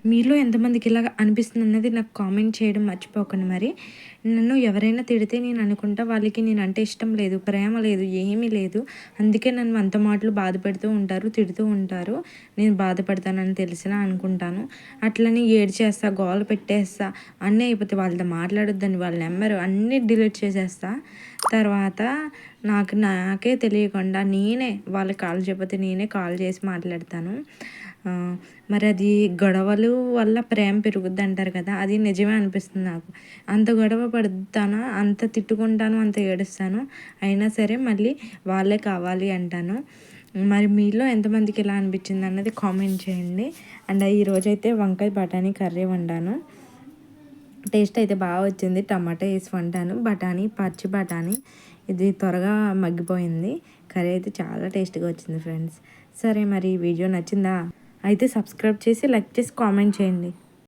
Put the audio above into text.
మీలో ఎంతమందికి ఇలా అనిపిస్తుంది అన్నది నాకు కామెంట్ చేయడం మర్చిపోకండి. మరి నన్ను ఎవరైనా తిడితే నేను అనుకుంటా వాళ్ళకి నేనంటే ఇష్టం లేదు, ప్రేమ లేదు, ఏమీ లేదు. అందుకే నన్ను అంత మాటలు బాధపెడుతూ ఉంటారు, తిడుతూ ఉంటారు. నేను బాధపడతానని తెలిసినా అనుకుంటాను. అట్లని ఏడ్చేస్తా, గోల పెట్టేస్తా, అన్నీ అయిపోతాయి. వాళ్ళతో మాట్లాడొద్దని వాళ్ళ నెంబరు అన్నీ డిలీట్ చేసేస్తా. తర్వాత నాకే తెలియకుండా నేనే వాళ్ళకి కాల్ చేయకపోతే నేనే కాల్ చేసి మాట్లాడతాను. మరి అది గొడవలు వల్ల ప్రేమ పెరుగుద్ది అంటారు కదా, అది నిజమే అనిపిస్తుంది నాకు. అంత గొడవ పడతాను, అంత తిట్టుకుంటాను, అంత ఏడుస్తాను, అయినా సరే మళ్ళీ వాళ్ళే కావాలి అంటాను. మరి మీలో ఎంతమందికి ఇలా అనిపించింది అన్నది కామెంట్ చేయండి. అండ్ ఈరోజైతే వంకాయ బఠానీ కర్రీ వండాను. టేస్ట్ అయితే బాగా వచ్చింది. టమాటా వేసి వండాను. పచ్చి బఠానీ ఇది త్వరగా మగ్గిపోయింది. కర్రీ అయితే చాలా టేస్ట్గా వచ్చింది ఫ్రెండ్స్. సరే, మరి ఈ వీడియో నచ్చిందా? అయితే సబ్స్క్రైబ్ చేసి, లైక్ చేసి, కామెంట్ చేయండి.